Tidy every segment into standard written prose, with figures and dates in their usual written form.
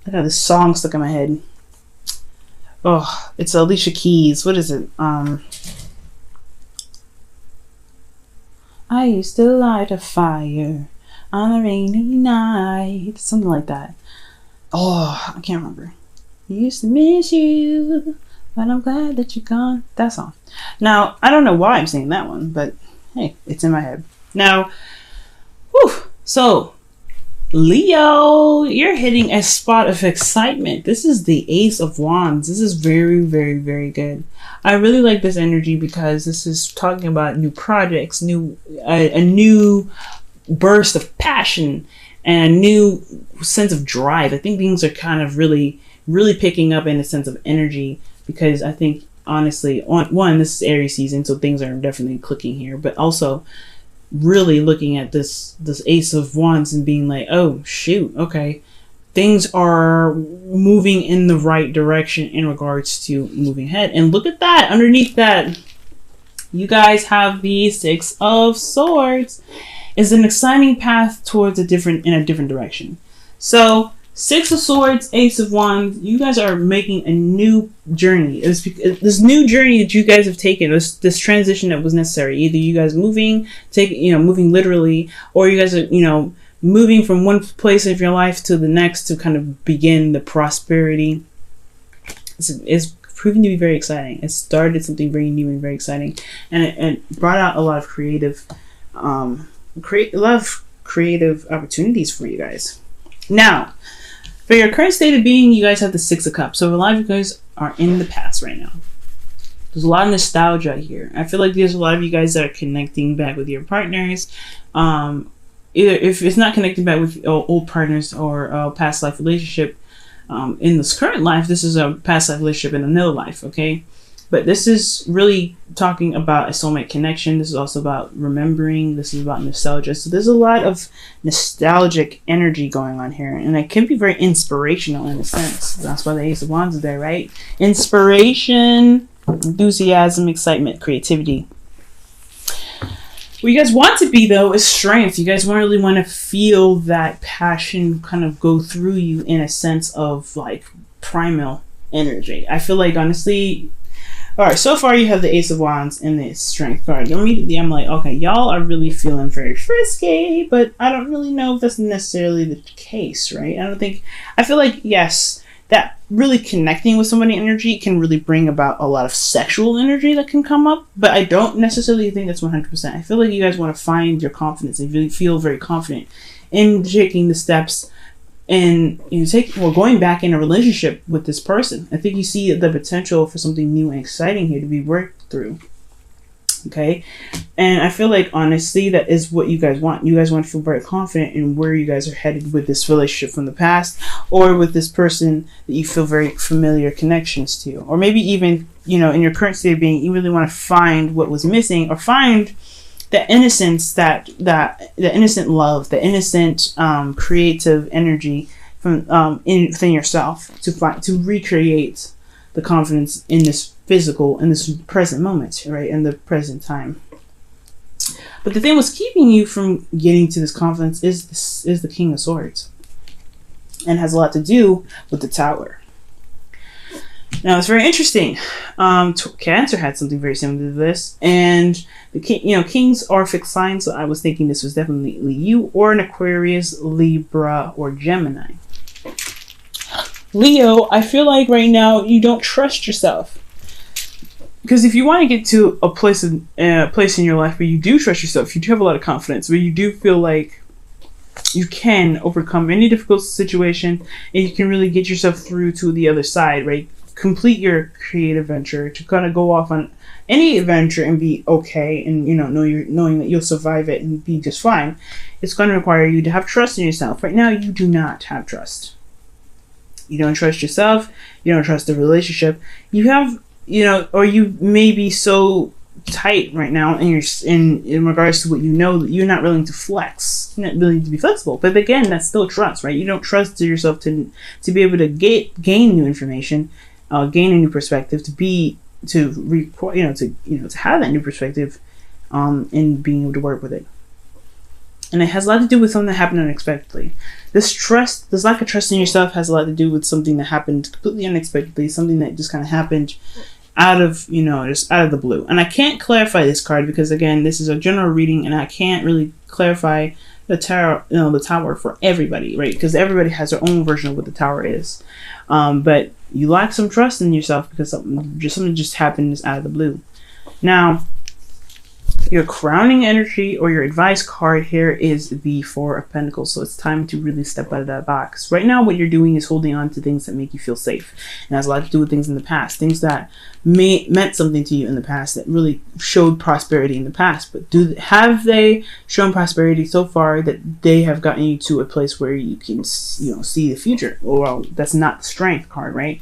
I got this song stuck in my head. Oh, it's Alicia Keys. What is it? I used to light a fire on a rainy night. Something like that. Oh, I can't remember. Used to miss you, but I'm glad that you're gone. That song. Now, I don't know why I'm singing that one, but hey, it's in my head. Now, so Leo, you're hitting a spot of excitement. This is the Ace of Wands. This is very, very, very good. I really like this energy because this is talking about new projects, a new burst of passion, and a new sense of drive. I think things are kind of really picking up in a sense of energy, because I think honestly, this is Aries season, so things are definitely clicking here, but also really looking at this Ace of Wands and being like, oh shoot, okay, things are moving in the right direction in regards to moving ahead. And look at that, underneath that, you guys have the Six of Swords. Is an exciting path towards a different direction. So Six of Swords, Ace of Wands, you guys are making a new journey. This new journey that you guys have taken, this transition that was necessary. Either you guys moving literally, or you guys are, moving from one place of your life to the next to kind of begin the prosperity. It's proving to be very exciting. It started something very new and very exciting, and it brought out a lot of creative opportunities for you guys. Now, for your current state of being, you guys have the Six of Cups. So a lot of you guys are in the past right now. There's a lot of nostalgia here. I feel like there's a lot of you guys that are connecting back with your partners. Either if it's not connecting back with old partners or a past life relationship, in this current life, this is a past life relationship in another life, okay? But this is really talking about a soulmate connection. This is also about remembering. This is about nostalgia. So there's a lot of nostalgic energy going on here. And it can be very inspirational in a sense. That's why the Ace of Wands is there, right? Inspiration, enthusiasm, excitement, creativity. What you guys want to be, though, is strength. You guys really want to feel that passion kind of go through you in a sense of like primal energy. I feel like, honestly... Alright, so far you have the Ace of Wands and the Strength card. Immediately I'm like, okay, y'all are really feeling very frisky, but I don't really know if that's necessarily the case, right? I feel like, yes, that really connecting with somebody energy can really bring about a lot of sexual energy that can come up, but I don't necessarily think that's 100%. I feel like you guys want to find your confidence and really feel very confident in taking the steps and going back in a relationship with this person. I think you see the potential for something new and exciting here to be worked through. Okay? And I feel like, honestly, that is what you guys want. You guys want to feel very confident in where you guys are headed with this relationship from the past, or with this person that you feel very familiar connections to. Or maybe even, in your current state of being, you really want to find what was missing, or find the innocence, the innocent love, the innocent creative energy from within yourself to recreate the confidence in this present moment, right, in the present time. But the thing what's keeping you from getting to this confidence is the King of Swords, and has a lot to do with the Tower. Now, it's very interesting. Cancer had something very similar to this, and the kings are fixed signs. So I was thinking this was definitely you, or an Aquarius, Libra, or Gemini. Leo, I feel like right now you don't trust yourself, because if you want to get to a place in your life where you do trust yourself, you do have a lot of confidence, where you do feel like you can overcome any difficult situation, and you can really get yourself through to the other side, right? Complete your creative venture, to kind of go off on any adventure and be okay, and knowing that you'll survive it and be just fine. It's going to require you to have trust in yourself. Right now, you do not have trust. You don't trust yourself. You don't trust the relationship. You have, or you may be so tight right now in regards to what that you're not willing to flex. You're not willing to be flexible. But again, that's still trust, right? You don't trust yourself to be able to gain new information. Gain a new perspective, to have that new perspective, and being able to work with it. And it has a lot to do with something that happened unexpectedly. This lack of trust in yourself has a lot to do with something that happened completely unexpectedly, something that just kind of happened out of, just out of the blue. And I can't clarify this card because, again, this is a general reading and I can't really clarify the tower for everybody, right? Because everybody has their own version of what the tower is. But you lack some trust in yourself because something just happened out of the blue. Now, your crowning energy or your advice card here is the Four of Pentacles. So it's time to really step out of that box. Right now, what you're doing is holding on to things that make you feel safe. And has a lot to do with things in the past. Things that meant something to you in the past, that really showed prosperity in the past. But have they shown prosperity so far that they have gotten you to a place where you can, see the future? Well, that's not the Strength card, right?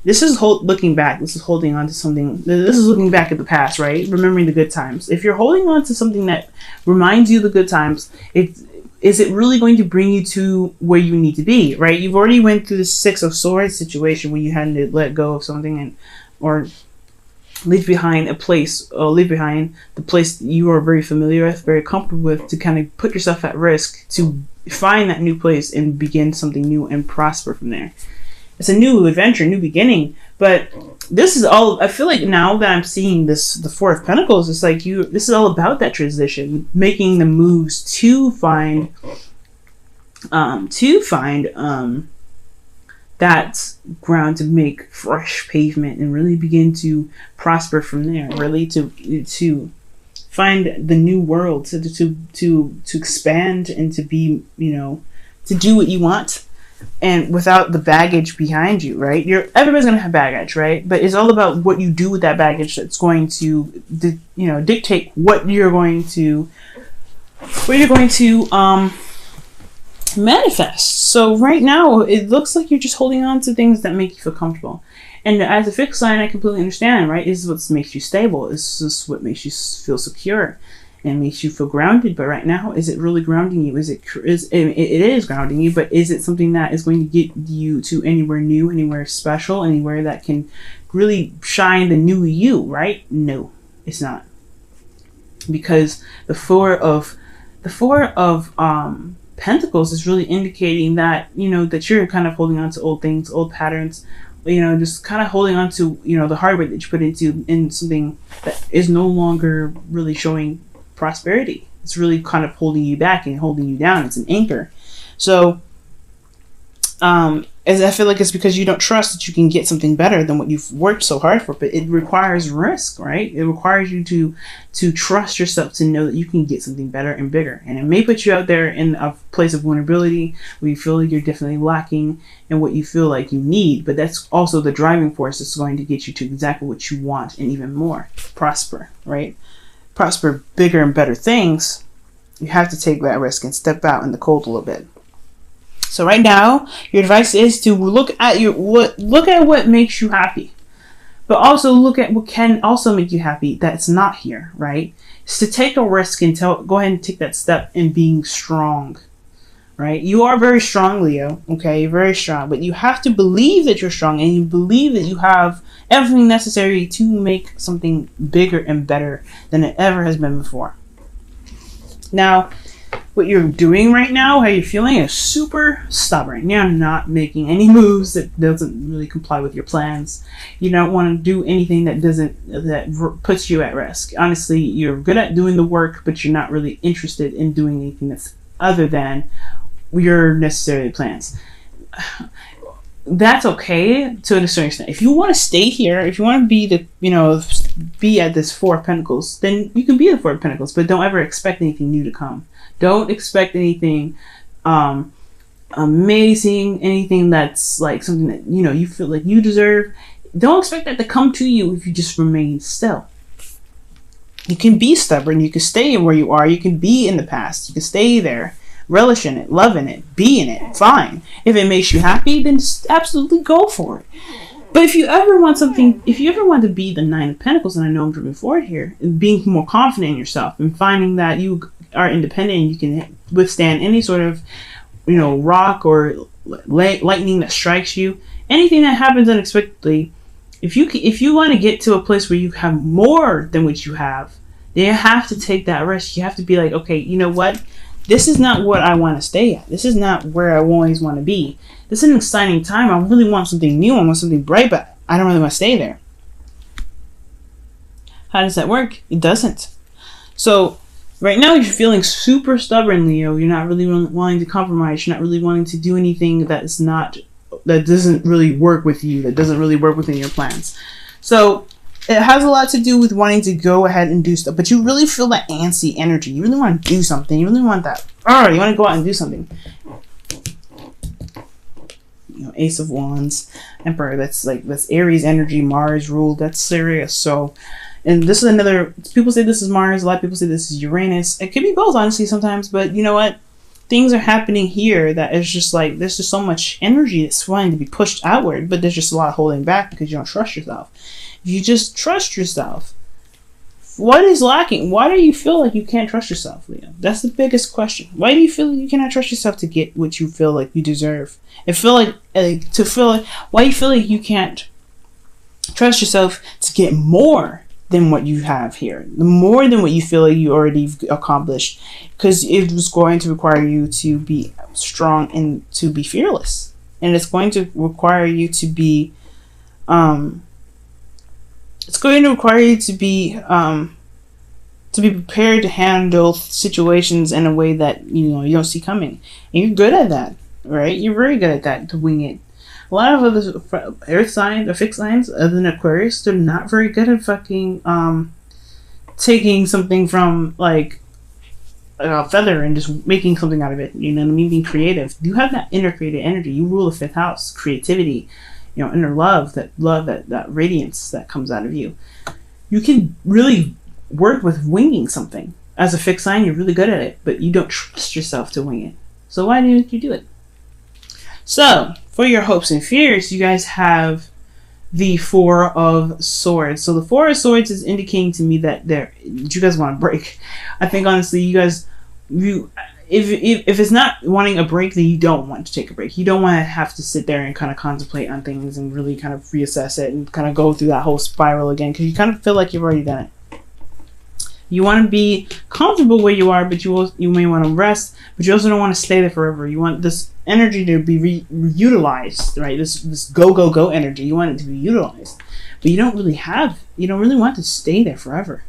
This is looking back. This is holding on to something. This is looking back at the past, right? Remembering the good times. If you're holding on to something that reminds you of the good times, is it really going to bring you to where you need to be, right? You've already went through the Six of Swords situation where you had to let go of something or leave behind a place, or leave behind the place that you are very familiar with, very comfortable with, to kind of put yourself at risk to find that new place and begin something new and prosper from there. It's a new adventure, new beginning. But this is all, I feel like now that I'm seeing the Four of Pentacles, it's like this is all about that transition, making the moves to find that ground, to make fresh pavement and really begin to prosper from there, really to find the new world, to expand and to be, to do what you want. And without the baggage behind you, right? Everybody's gonna have baggage, right? But it's all about what you do with that baggage that's going to, dictate what you're going to manifest. So right now, it looks like you're just holding on to things that make you feel comfortable. And as a fixed sign, I completely understand, right? This is what makes you stable. This is what makes you feel secure and makes you feel grounded. But right now, is it really grounding you? It is grounding you, but is it something that is going to get you to anywhere new, anywhere special, anywhere that can really shine the new you, right? No, it's not. Because the four of Pentacles is really indicating that, that you're kind of holding on to old things, old patterns, just kind of holding on to, the hard work that you put in something that is no longer really showing prosperity. It's really kind of holding you back and holding you down. It's an anchor. So as I feel like it's because you don't trust that you can get something better than what you've worked so hard for. But it requires risk, right? It requires you to trust yourself, to know that you can get something better and bigger. And it may put you out there in a place of vulnerability where you feel like you're definitely lacking in what you feel like you need. But that's also the driving force that's going to get you to exactly what you want and even more. Prosper, right? Prosper bigger and better things. You have to take that risk and step out in the cold a little bit. So right now, your advice is to look at what makes you happy, but also look at what can also make you happy that's not here, right? It's to take a risk and go ahead and take that step in being strong, right? You are very strong, Leo, okay? You're very strong, but you have to believe that you're strong, and you believe that you have everything necessary to make something bigger and better than it ever has been before. Now, what you're doing right now, how you're feeling, is super stubborn. You're not making any moves that doesn't really comply with your plans. You don't want to do anything that puts you at risk. Honestly, you're good at doing the work, but you're not really interested in doing anything that's other than your necessary plans. That's okay to a certain extent. If you want to stay here, if you want to be at this Four of Pentacles, then you can be at the Four of Pentacles, but don't ever expect anything new to come. Don't expect anything amazing, anything that's like something that you feel like you deserve. Don't expect that to come to you if you just remain still. You can be stubborn. You can stay where you are. You can be in the past. You can stay there, relish in it, love in it, be in it. Fine. If it makes you happy, then just absolutely go for it. But if you ever want to be the Nine of Pentacles, and I know I'm moving forward here, and being more confident in yourself and finding that you are independent and you can withstand any sort of, rock or lightning that strikes you, anything that happens unexpectedly, if you want to get to a place where you have more than what you have, then you have to take that risk. You have to be like, okay, you know what? this is not what I want to stay at. This is not where I always want to be. This is an exciting time. I really want something new. I want something bright, but I don't really want to stay there. How does that work? It doesn't. So right now you're feeling super stubborn, Leo. You're not really wanting to compromise. You're not really wanting to do anything that doesn't really work with you, that doesn't really work within your plans. So it has a lot to do with wanting to go ahead and do stuff, but you really feel that antsy energy. You really want to do something. You really want that. You want to go out and do something. Ace of Wands, Emperor. That's Aries energy, Mars ruled. That's serious. So, and this is another. People say this is Mars. A lot of people say this is Uranus. It could be both, honestly, sometimes. But you know what? Things are happening here that is just like there's just so much energy that's wanting to be pushed outward, but there's just a lot of holding back because you don't trust yourself. If you just trust yourself, what is lacking? Why do you feel like you can't trust yourself, Leo? That's the biggest question. Why do you feel like you cannot trust yourself to get what you feel like you deserve? Why do you feel like you can't trust yourself to get more than what you have here? More than what you feel like you already accomplished, because it was going to require you to be strong and to be fearless, and it's going to require you to be prepared to handle situations in a way that you don't see coming. And you're good at that, right? You're very good at that, to wing it. A lot of other earth signs or fixed signs other than Aquarius, they're not very good at fucking taking something from like a feather and just making something out of it. You know what I mean? Being creative. You have that inner creative energy. You rule the fifth house, creativity. Inner love, that radiance that comes out of you. You can really work with winging something. As a fixed sign, you're really good at it, but you don't trust yourself to wing it. So why didn't you do it? So, for your hopes and fears, you guys have the Four of Swords. So the Four of Swords is indicating to me that you guys want to break. I think honestly, if it's not wanting a break, then you don't want to take a break. You don't want to have to sit there and kind of contemplate on things and really kind of reassess it and kind of go through that whole spiral again, because you kind of feel like you've already done it. You want to be comfortable where you are, but you may want to rest, but you also don't want to stay there forever. You want this energy to be utilized, right? This go energy. You want it to be utilized, but you don't really want to stay there forever.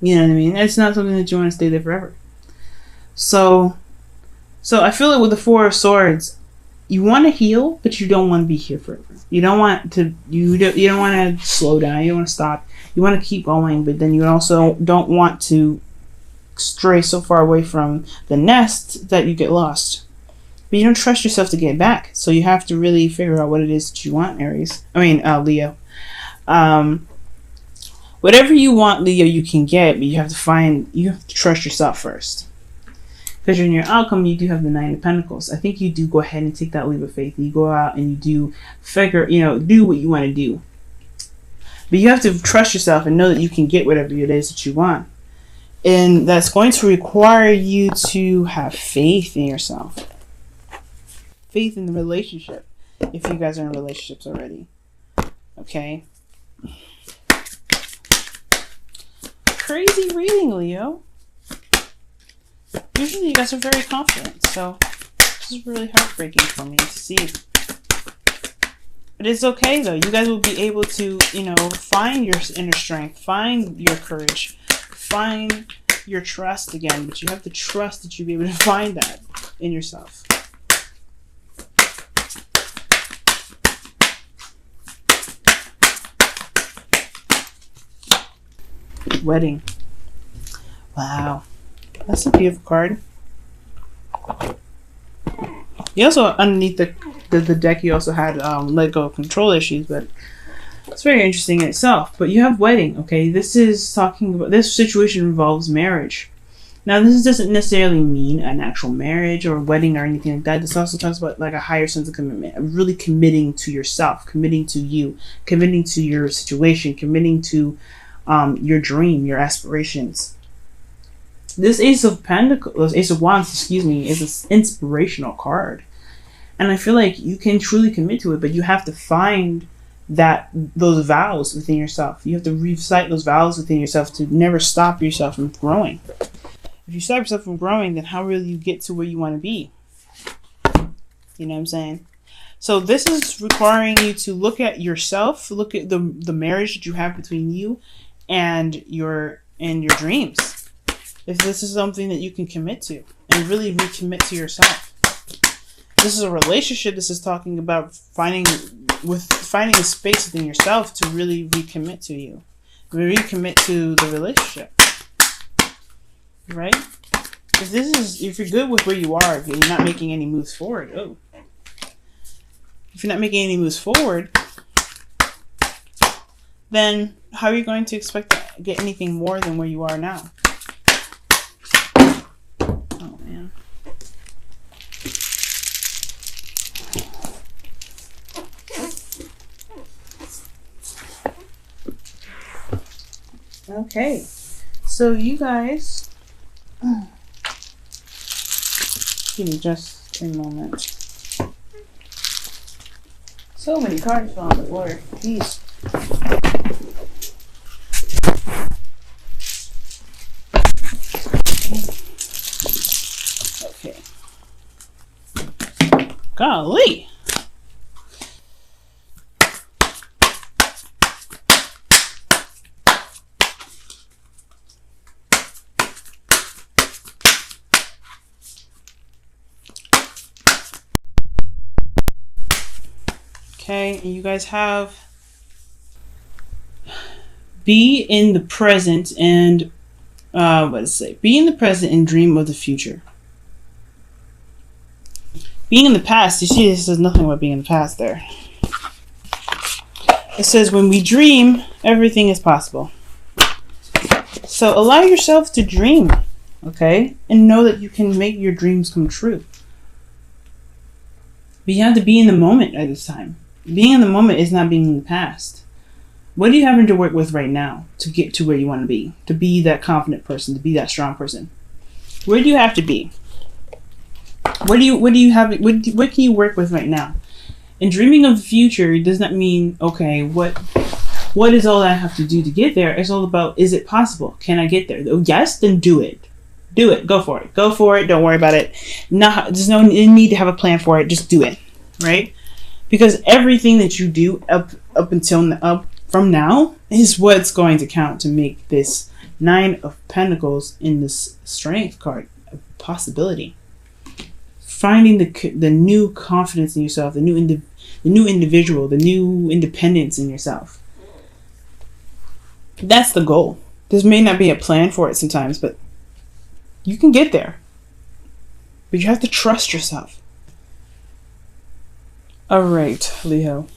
You know what I mean? It's not something that you want to stay there forever. So I feel like with the Four of Swords, you want to heal, but you don't want to be here forever. You don't want to. You don't want to slow down. You don't want to stop. You want to keep going, but then you also don't want to stray so far away from the nest that you get lost. But you don't trust yourself to get back, so you have to really figure out what it is that you want, Leo. Whatever you want, Leo, you can get, but you have to trust yourself first. Because in your outcome, you do have the Nine of Pentacles. I think you do go ahead and take that leap of faith. You go out and you do do what you want to do. But you have to trust yourself and know that you can get whatever it is that you want. And that's going to require you to have faith in yourself. Faith in the relationship. If you guys are in relationships already. Okay? Crazy reading, Leo. Usually you guys are very confident, so this is really heartbreaking for me to see. But it's okay though. You guys will be able to, find your inner strength, find your courage, find your trust again. But you have to trust that you'll be able to find that in yourself. Wedding. Wow. That's a beautiful card. You also, underneath the deck, you also had let go of control issues, but it's very interesting in itself. But you have wedding, okay? This situation involves marriage. Now, this doesn't necessarily mean an actual marriage or wedding or anything like that. This also talks about like a higher sense of commitment, really committing to yourself, committing to you, committing to your situation, committing to your dream, your aspirations. This Ace of Wands, is an inspirational card. And I feel like you can truly commit to it, but you have to find those vows within yourself. You have to recite those vows within yourself to never stop yourself from growing. If you stop yourself from growing, then how will you get to where you want to be? You know what I'm saying? So this is requiring you to look at yourself, look at the marriage that you have between you and your dreams. If this is something that you can commit to and really recommit to yourself. This is a relationship. This is talking about finding a space within yourself to really recommit to you. Recommit to the relationship. Right? If you're good with where you are, if you're not making any moves forward, if you're not making any moves forward, then how are you going to expect to get anything more than where you are now? Oh, man. Okay. So you guys, give me just a moment. So many cards fell on the floor. Jeez. Okay. Golly. Okay, and you guys have be in the present and what does it say? Be in the present and dream of the future. Being in the past, you see this says nothing about being in the past there. It says when we dream, everything is possible. So allow yourself to dream, okay? And know that you can make your dreams come true. But you have to be in the moment at this time. Being in the moment is not being in the past. What are you having to work with right now to get to where you want to be that confident person, to be that strong person? Where do you have to be? What can you work with right now? And dreaming of the future does not mean, okay, what is all I have to do to get there? It's all about, is it possible? Can I get there? Oh, yes, then do it. Do it. Go for it. Go for it. Don't worry about it. There's no need to have a plan for it. Just do it. Right? Because everything that you do up from now is what's going to count to make this 9 of Pentacles in this Strength card a possibility. Finding the new confidence in yourself, the new individual, the new independence in yourself. That's the goal. There may not be a plan for it sometimes, but you can get there. But you have to trust yourself. All right, Leo.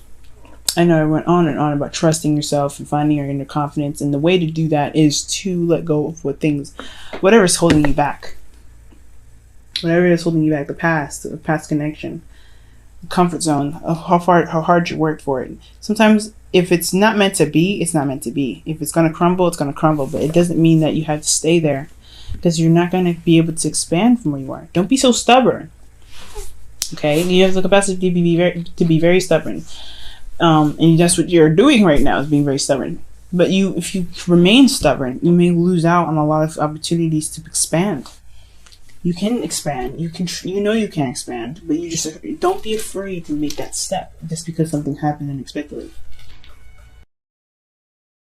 I know I went on and on about trusting yourself and finding your inner confidence, and the way to do that is to let go of whatever's holding you back. Whatever is holding you back, the past connection, the comfort zone of how hard you worked for it. Sometimes if it's not meant to be, it's not meant to be. If it's gonna crumble, it's gonna crumble. But it doesn't mean that you have to stay there, because you're not gonna be able to expand from where you are. Don't be so stubborn. Okay, you have the capacity to be very stubborn, and that's what you're doing right now, is being very stubborn. But if you remain stubborn, you may lose out on a lot of opportunities to expand. You can expand. You can expand, but you just don't be afraid to make that step just because something happened unexpectedly.